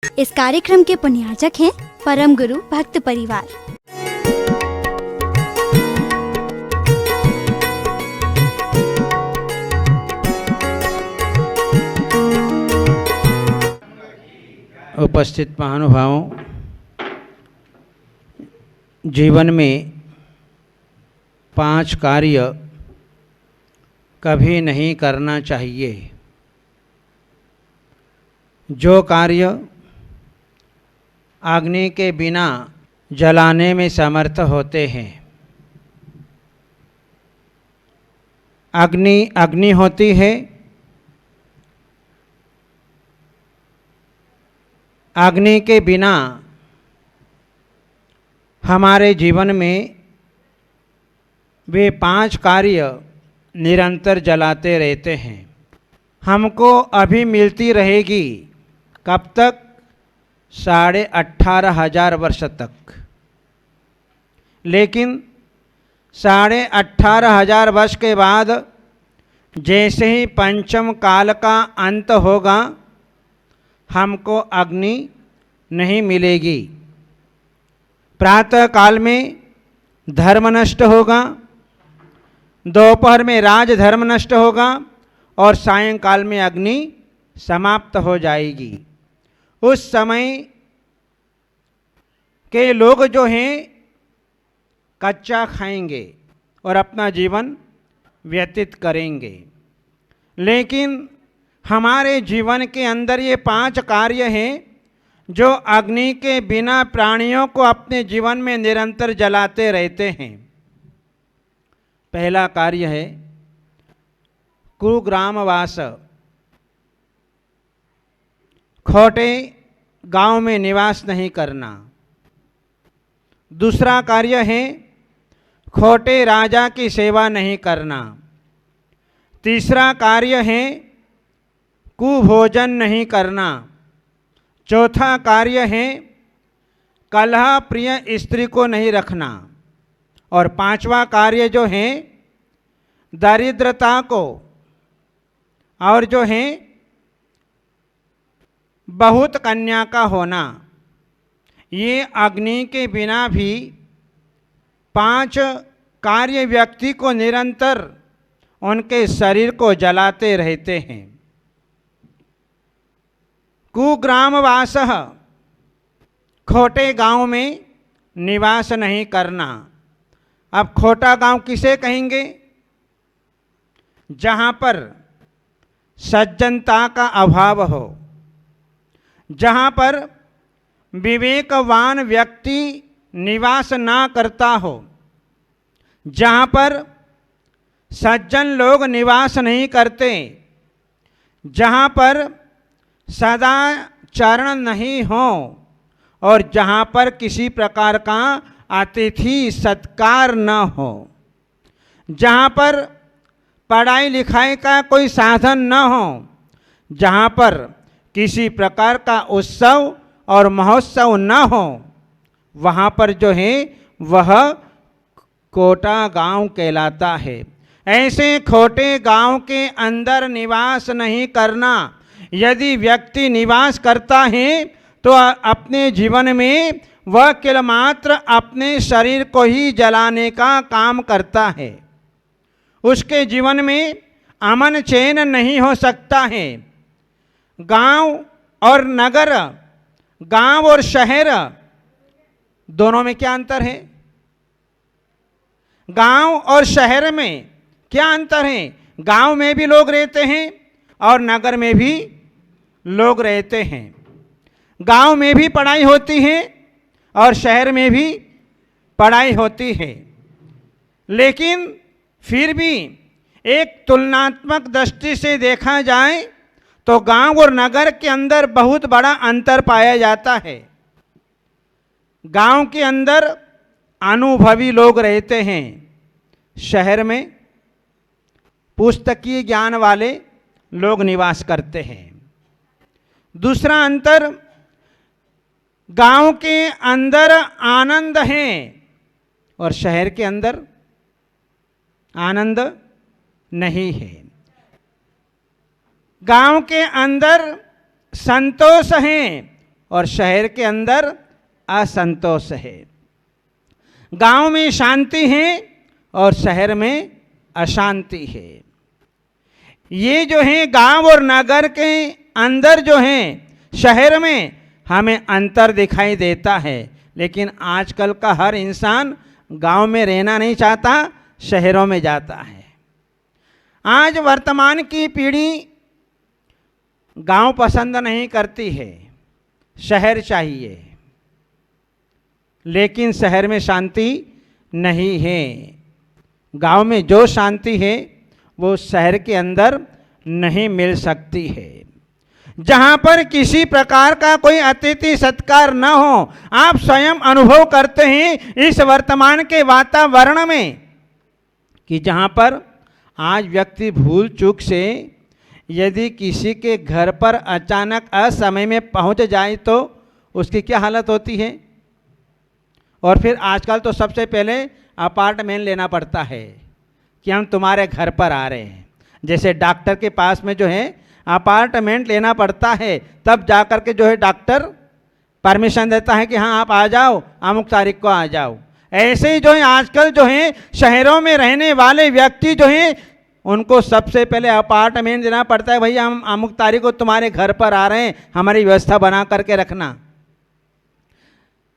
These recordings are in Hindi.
इस कार्यक्रम के पुण्याजक हैं परम गुरु भक्त परिवार। उपस्थित महानुभावों, जीवन में 5 कार्य कभी नहीं करना चाहिए। जो कार्य अग्नि के बिना जलाने में समर्थ होते हैं। अग्नि होती है, अग्नि के बिना हमारे जीवन में वे 5 कार्य निरंतर जलाते रहते हैं। हमको अभी मिलती रहेगी कब तक? 18,500 वर्ष तक। लेकिन 18,500 वर्ष के बाद जैसे ही पंचम काल का अंत होगा, हमको अग्नि नहीं मिलेगी। प्रातः काल में धर्म नष्ट होगा, दोपहर में राजधर्म नष्ट होगा और सायंकाल में अग्नि समाप्त हो जाएगी। उस समय के लोग जो हैं कच्चा खाएंगे और अपना जीवन व्यतीत करेंगे। लेकिन हमारे जीवन के अंदर ये 5 कार्य हैं जो अग्नि के बिना प्राणियों को अपने जीवन में निरंतर जलाते रहते हैं। पहला कार्य है कुग्रामवास। खोटे गांव में निवास नहीं करना। दूसरा कार्य है खोटे राजा की सेवा नहीं करना। तीसरा कार्य है कुभोजन नहीं करना। चौथा कार्य है कलह प्रिय स्त्री को नहीं रखना। और 5वां कार्य जो है दरिद्रता को और जो है बहुत कन्या का होना। ये अग्नि के बिना भी 5 कार्य व्यक्ति को निरंतर उनके शरीर को जलाते रहते हैं। कुग्रामवास, खोटे गांव में निवास नहीं करना। अब खोटा गांव किसे कहेंगे? जहां पर सज्जनता का अभाव हो, जहां पर विवेकवान व्यक्ति निवास ना करता हो, जहां पर सज्जन लोग निवास नहीं करते, जहां पर सदाचरण नहीं हो और जहां पर किसी प्रकार का अतिथि सत्कार न हो, जहां पर पढ़ाई लिखाई का कोई साधन न हो, जहां पर किसी प्रकार का उत्सव और महोत्सव न हो, वहां पर जो है वह कोटा गांव कहलाता है। ऐसे खोटे गांव के अंदर निवास नहीं करना। यदि व्यक्ति निवास करता है तो अपने जीवन में वह केवल मात्र अपने शरीर को ही जलाने का काम करता है। उसके जीवन में अमन चैन नहीं हो सकता है। गांव और नगर, गांव और शहर, दोनों में क्या अंतर है? गांव और शहर में क्या अंतर है? गांव में भी लोग रहते हैं और नगर में भी लोग रहते हैं। गांव में भी पढ़ाई होती है और शहर में भी पढ़ाई होती है। लेकिन फिर भी एक तुलनात्मक दृष्टि से देखा जाए तो गांव और नगर के अंदर बहुत बड़ा अंतर पाया जाता है। गांव के अंदर अनुभवी लोग रहते हैं, शहर में पुस्तकीय ज्ञान वाले लोग निवास करते हैं। दूसरा अंतर, गांव के अंदर आनंद है और शहर के अंदर आनंद नहीं है। गांव के अंदर संतोष है और शहर के अंदर असंतोष है। गांव में शांति है और शहर में अशांति है। ये जो है गांव और नगर के अंदर जो है शहर में हमें अंतर दिखाई देता है, लेकिन आजकल का हर इंसान गांव में रहना नहीं चाहता, शहरों में जाता है। आज वर्तमान की पीढ़ी गांव पसंद नहीं करती है, शहर चाहिए, लेकिन शहर में शांति नहीं है। गांव में जो शांति है वो शहर के अंदर नहीं मिल सकती है। जहां पर किसी प्रकार का कोई अतिथि सत्कार न हो, आप स्वयं अनुभव करते हैं इस वर्तमान के वातावरण में कि जहां पर आज व्यक्ति भूल चूक से यदि किसी के घर पर अचानक असमय में पहुंच जाए तो उसकी क्या हालत होती है। और फिर आजकल तो सबसे पहले अपार्टमेंट लेना पड़ता है कि हम तुम्हारे घर पर आ रहे हैं। जैसे डॉक्टर के पास में जो है अपार्टमेंट लेना पड़ता है, तब जाकर के जो है डॉक्टर परमिशन देता है कि हाँ आप आ जाओ, अमुक तारीख को आ जाओ। ऐसे ही जो है आजकल जो है शहरों में रहने वाले व्यक्ति जो हैं उनको सबसे पहले अपार्टमेंट देना पड़ता है, भैया हम अमुक तारीख को तुम्हारे घर पर आ रहे हैं, हमारी व्यवस्था बना करके रखना।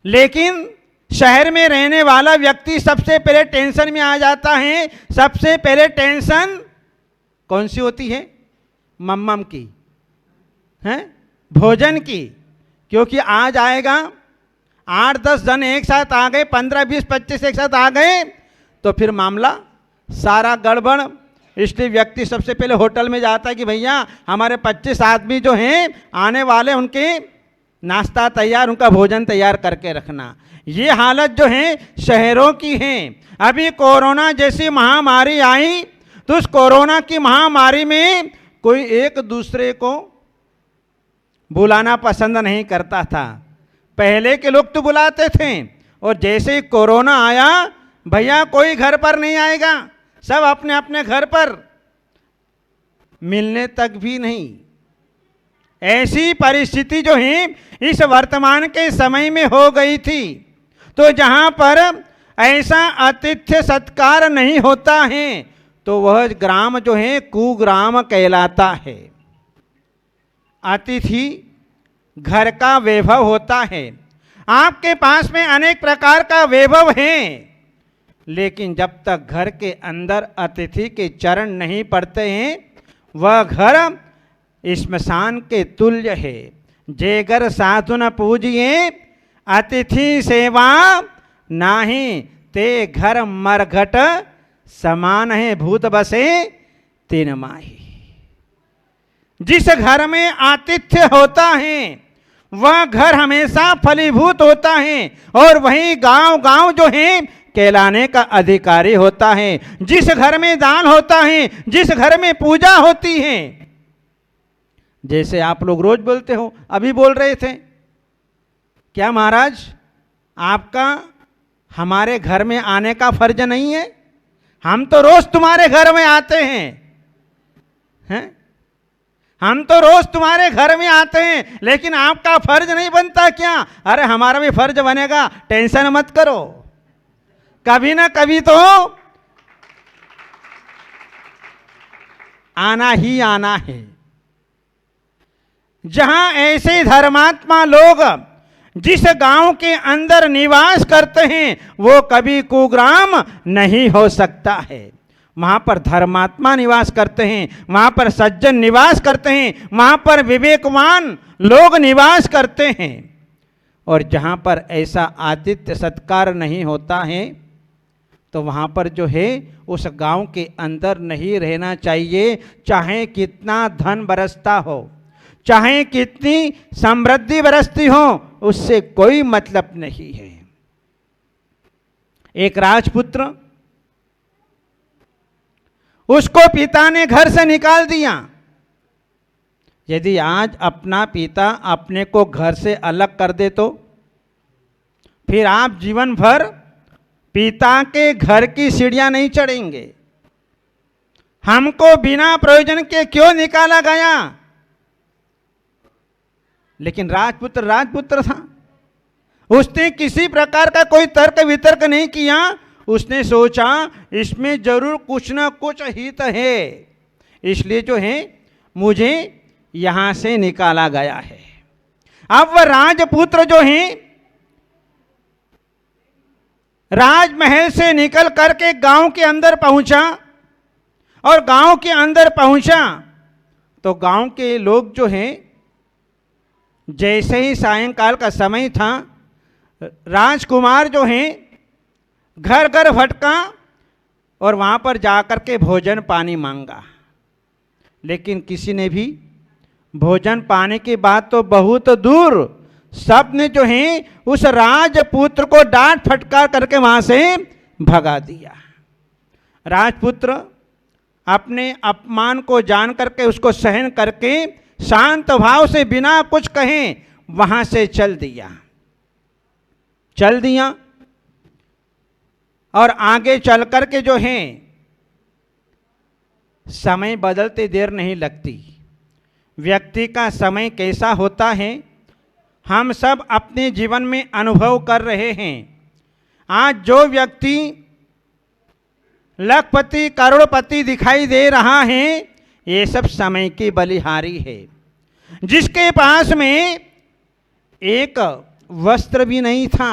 लेकिन शहर में रहने वाला व्यक्ति सबसे पहले टेंशन में आ जाता है। सबसे पहले टेंशन कौन सी होती है? मम्मम की, हैं, भोजन की। क्योंकि आज आएगा 8-10 जन एक साथ आ गए, 15-20-25 एक साथ आ गए तो फिर मामला सारा गड़बड़। इसलिए व्यक्ति सबसे पहले होटल में जाता है कि भैया हमारे 25 आदमी जो हैं आने वाले, उनके नाश्ता तैयार, उनका भोजन तैयार करके रखना। ये हालत जो है शहरों की है। अभी कोरोना जैसी महामारी आई तो उस कोरोना की महामारी में कोई एक दूसरे को बुलाना पसंद नहीं करता था। पहले के लोग तो बुलाते थे, और जैसे ही कोरोना आया भैया कोई घर पर नहीं आएगा, सब अपने अपने घर पर, मिलने तक भी नहीं। ऐसी परिस्थिति जो है इस वर्तमान के समय में हो गई थी। तो जहां पर ऐसा आतिथ्य सत्कार नहीं होता है तो वह ग्राम जो है कुग्राम कहलाता है। अतिथि घर का वैभव होता है। आपके पास में अनेक प्रकार का वैभव है, लेकिन जब तक घर के अंदर अतिथि के चरण नहीं पड़ते हैं वह घर श्मशान के तुल्य है। जेगर साधु न पूजिए अतिथि सेवा नाही, ते घर मरघट समान है भूत बसे तीन माही। जिस घर में आतिथ्य होता है वह घर हमेशा फलीभूत होता है, और वही गांव गांव जो है कहलाने का अधिकारी होता है। जिस घर में दान होता है, जिस घर में पूजा होती है, जैसे आप लोग रोज बोलते हो, अभी बोल रहे थे, क्या महाराज आपका हमारे घर में आने का फर्ज नहीं है? हम तो रोज तुम्हारे घर में आते हैं, हम तो रोज तुम्हारे घर में आते हैं, लेकिन आपका फर्ज नहीं बनता क्या? अरे हमारा भी फर्ज बनेगा, टेंशन मत करो, कभी ना कभी तो आना ही आना है। जहां ऐसे धर्मात्मा लोग जिस गांव के अंदर निवास करते हैं वो कभी कुग्राम नहीं हो सकता है। वहां पर धर्मात्मा निवास करते हैं, वहां पर सज्जन निवास करते हैं, वहां पर विवेकवान लोग निवास करते हैं। और जहां पर ऐसा आतिथ्य सत्कार नहीं होता है तो वहां पर जो है उस गांव के अंदर नहीं रहना चाहिए। चाहे कितना धन बरसता हो, चाहे कितनी समृद्धि बरसती हो, उससे कोई मतलब नहीं है। एक राजपुत्र, उसको पिता ने घर से निकाल दिया। यदि आज अपना पिता अपने को घर से अलग कर दे तो फिर आप जीवन भर पिता के घर की सीढ़ियां नहीं चढ़ेंगे। हमको बिना प्रयोजन के क्यों निकाला गया? लेकिन राजपुत्र राजपुत्र था। उसने किसी प्रकार का कोई तर्क वितर्क नहीं किया। उसने सोचा इसमें जरूर कुछ ना कुछ हित है, इसलिए जो है मुझे यहां से निकाला गया है। अब वह राजपुत्र जो है राजमहल से निकल करके गांव के अंदर पहुंचा, और गांव के अंदर पहुंचा तो गांव के लोग जो हैं, जैसे ही सायंकाल का समय था, राजकुमार जो हैं घर घर भटका और वहां पर जाकर के भोजन पानी मांगा, लेकिन किसी ने भी भोजन पाने की बात तो बहुत दूर, सब ने जो है उस राजपुत्र को डांट फटकार करके वहां से भगा दिया। राजपुत्र अपने अपमान को जान करके, उसको सहन करके, शांत भाव से बिना कुछ कहे वहां से चल दिया और आगे चल करके जो है समय बदलते देर नहीं लगती। व्यक्ति का समय कैसा होता है हम सब अपने जीवन में अनुभव कर रहे हैं। आज जो व्यक्ति लखपति करोड़पति दिखाई दे रहा है, ये सब समय की बलिहारी है। जिसके पास में एक वस्त्र भी नहीं था,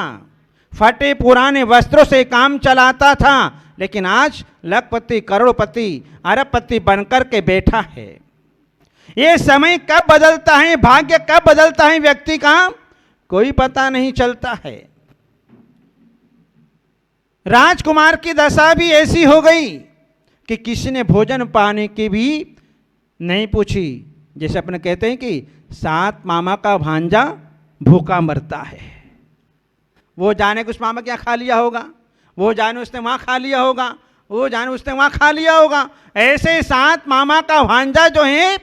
फटे पुराने वस्त्रों से काम चलाता था, लेकिन आज लखपति करोड़पति अरबपति बनकर के बैठा है। ये समय कब बदलता है, भाग्य कब बदलता है व्यक्ति का, कोई पता नहीं चलता है। राजकुमार की दशा भी ऐसी हो गई कि किसी ने भोजन पाने की भी नहीं पूछी। जैसे अपने कहते हैं कि 7 मामा का भांजा भूखा मरता है। वो जाने कुछ मामा क्या खा लिया होगा, वो जाने उसने वहाँ खा लिया होगा, वो जाने उसने वहाँ खा लिया होगा। ऐसे 7 मामा का भांजा जो है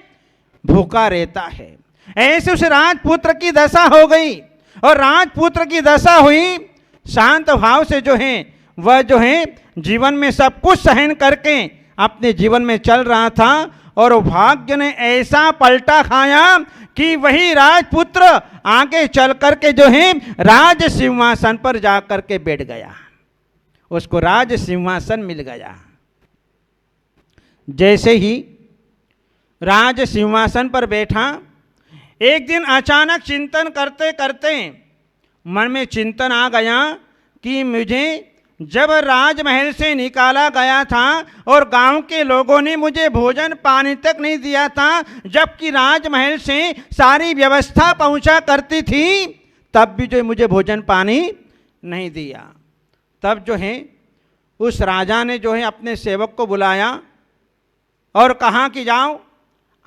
भूखा रहता है। ऐसे उस राजपुत्र की दशा हो गई, और राजपुत्र की दशा हुई शांत भाव से जो है वह जो है जीवन में सब कुछ सहन करके अपने जीवन में चल रहा था, और भाग्य ने ऐसा पलटा खाया कि वही राजपुत्र आगे चल करके जो है राज सिंहासन पर जा करके बैठ गया। उसको राज सिंहासन मिल गया। जैसे ही राज सिंहासन पर बैठा, एक दिन अचानक चिंतन करते करते मन में चिंतन आ गया कि मुझे जब राजमहल से निकाला गया था और गांव के लोगों ने मुझे भोजन पानी तक नहीं दिया था, जबकि राजमहल से सारी व्यवस्था पहुंचा करती थी, तब भी जो मुझे भोजन पानी नहीं दिया। तब जो है उस राजा ने जो है अपने सेवक को बुलाया और कहा कि जाओ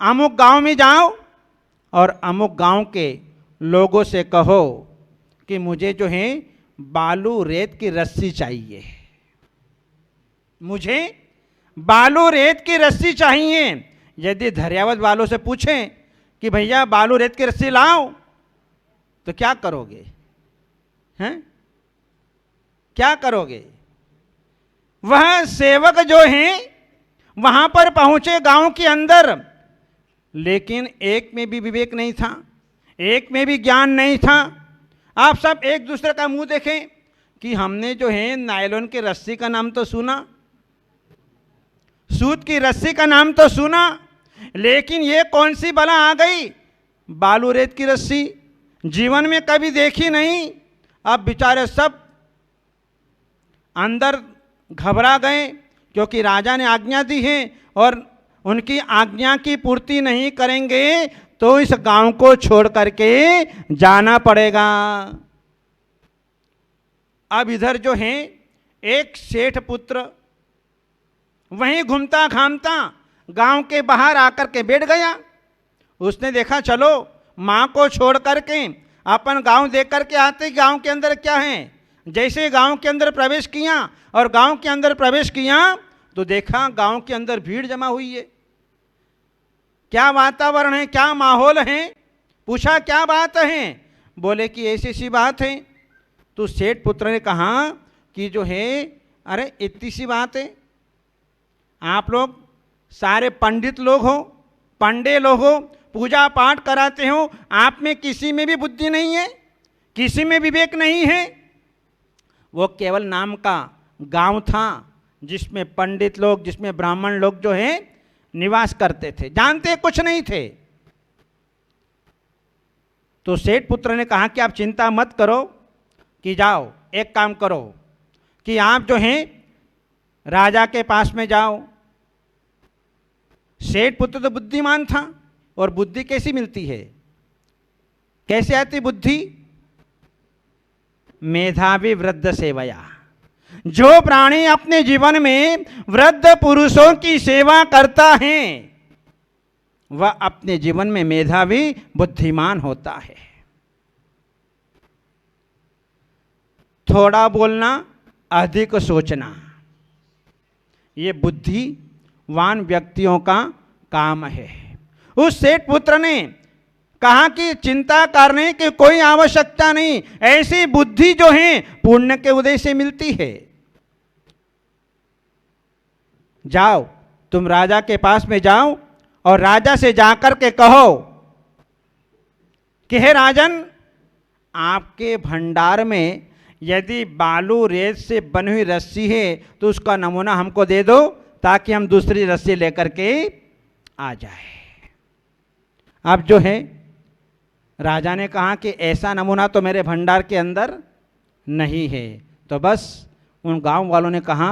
अमुक गांव में जाओ और अमुक गांव के लोगों से कहो कि मुझे जो है बालू रेत की रस्सी चाहिए, मुझे बालू रेत की रस्सी चाहिए। यदि धैर्यवत वालों से पूछें कि भैया बालू रेत की रस्सी लाओ, तो क्या करोगे, हैं क्या करोगे? वह सेवक जो हैं वहां पर पहुंचे गांव के अंदर, लेकिन एक में भी विवेक नहीं था, एक में भी ज्ञान नहीं था। आप सब एक दूसरे का मुंह देखें कि हमने जो है नायलॉन की रस्सी का नाम तो सुना, सूत की रस्सी का नाम तो सुना, लेकिन ये कौन सी बला आ गई बालू रेत की रस्सी, जीवन में कभी देखी नहीं। अब बेचारे सब अंदर घबरा गए, क्योंकि राजा ने आज्ञा दी है और उनकी आज्ञा की पूर्ति नहीं करेंगे तो इस गांव को छोड़ करके जाना पड़ेगा। अब इधर जो है एक सेठ पुत्र वहीं घूमता घामता गांव के बाहर आकर के बैठ गया। उसने देखा चलो माँ को छोड़ करके अपन गांव देख करके आते गांव के अंदर क्या है। जैसे गांव के अंदर प्रवेश किया और गांव के अंदर प्रवेश किया तो देखा गांव के अंदर भीड़ जमा हुई है। क्या वातावरण है, क्या माहौल है? पूछा क्या बात है? बोले कि ऐसी सी बात है। तो सेठ पुत्र ने कहा कि जो है अरे इतनी सी बात है, आप लोग सारे पंडित लोग हो, पंडे लोग हो, पूजा पाठ कराते हो, आप में किसी में भी बुद्धि नहीं है, किसी में विवेक नहीं है। वो केवल नाम का गांव था जिसमें पंडित लोग, जिसमें ब्राह्मण लोग जो है निवास करते थे, जानते कुछ नहीं थे। तो सेठ पुत्र ने कहा कि आप चिंता मत करो, कि जाओ एक काम करो कि आप जो हैं राजा के पास में जाओ। सेठ पुत्र तो बुद्धिमान था, और बुद्धि कैसी मिलती है, कैसे आती बुद्धि? मेधावी वृद्ध सेवया। जो प्राणी अपने जीवन में वृद्ध पुरुषों की सेवा करता है वह अपने जीवन में मेधावी बुद्धिमान होता है। थोड़ा बोलना, अधिक सोचना, ये बुद्धिवान व्यक्तियों का काम है। उस सेठ पुत्र ने कहा कि चिंता करने की कोई आवश्यकता नहीं, ऐसी बुद्धि जो है पुण्य के उदय से मिलती है। जाओ, तुम राजा के पास में जाओ और राजा से जाकर के कहो कि हे राजन, आपके भंडार में यदि बालू रेत से बनी हुई रस्सी है तो उसका नमूना हमको दे दो, ताकि हम दूसरी रस्सी लेकर के आ जाए। अब जो है राजा ने कहा कि ऐसा नमूना तो मेरे भंडार के अंदर नहीं है। तो बस उन गांव वालों ने कहा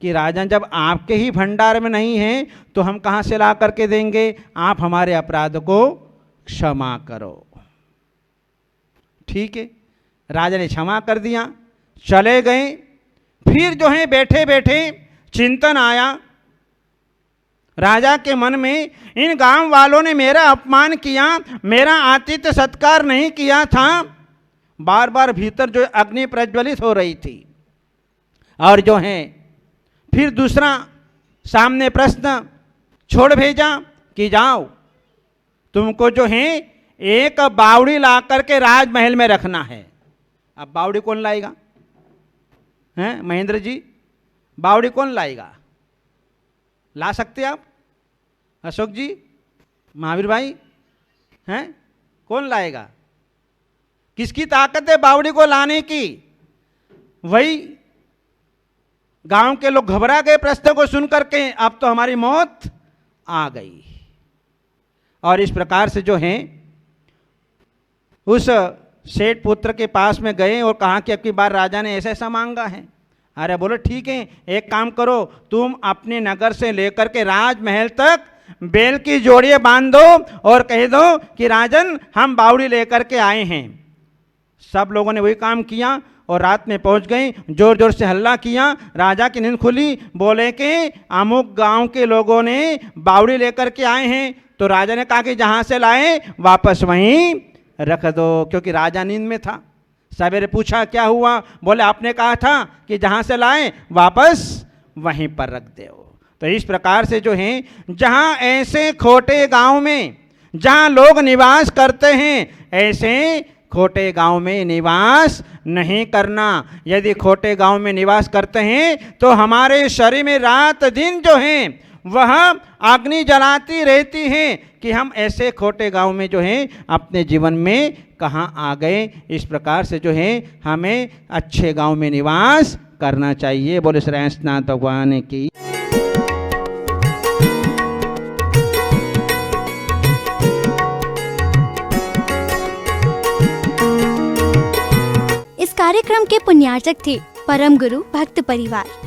कि राजन, जब आपके ही भंडार में नहीं है तो हम कहाँ से ला करके देंगे, आप हमारे अपराध को क्षमा करो। ठीक है, राजा ने क्षमा कर दिया, चले गए। फिर जो है बैठे बैठे चिंतन आया राजा के मन में, इन गांव वालों ने मेरा अपमान किया, मेरा आतिथ्य सत्कार नहीं किया था। बार बार भीतर जो अग्नि प्रज्वलित हो रही थी। और जो है फिर दूसरा सामने प्रश्न छोड़ भेजा कि जाओ, तुमको जो है एक बावड़ी ला करके राजमहल में रखना है। अब बावड़ी कौन लाएगा? हैं महेंद्र जी, बावड़ी कौन लाएगा? ला सकते आप? अशोक जी, महावीर भाई, हैं कौन लाएगा? किसकी ताकत है बावड़ी को लाने की? वही गांव के लोग घबरा गए प्रश्न को सुन करके, अब तो हमारी मौत आ गई। और इस प्रकार से जो है उस सेठ पुत्र के पास में गए और कहा कि अब की बार राजा ने ऐसा ऐसा मांगा है। अरे बोलो ठीक है, एक काम करो, तुम अपने नगर से लेकर के राजमहल तक बैल की जोड़ियां बांध दो और कह दो कि राजन, हम बावड़ी लेकर के आए हैं। सब लोगों ने वही काम किया और रात में पहुंच गए, जोर जोर से हल्ला किया। राजा की नींद खुली, बोले कि अमुक गांव के लोगों ने बावड़ी लेकर के आए हैं। तो राजा ने कहा कि जहां से लाए वापस वहीं रख दो, क्योंकि राजा नींद में था। सवेरे पूछा क्या हुआ, बोले आपने कहा था कि जहां से लाए वापस वहीं पर रख दो। तो इस प्रकार से जो है, जहां ऐसे खोटे गांव में जहां लोग निवास करते हैं, ऐसे खोटे गांव में निवास नहीं करना। यदि खोटे गांव में निवास करते हैं तो हमारे शरीर में रात दिन जो है वह अग्नि जलाती रहती है कि हम ऐसे खोटे गांव में जो है अपने जीवन में कहाँ आ गए। इस प्रकार से जो है हमें अच्छे गांव में निवास करना चाहिए। बोले श्री कृष्ण भगवान की। इस कार्यक्रम के पुण्यार्चक थे परम गुरु भक्त परिवार।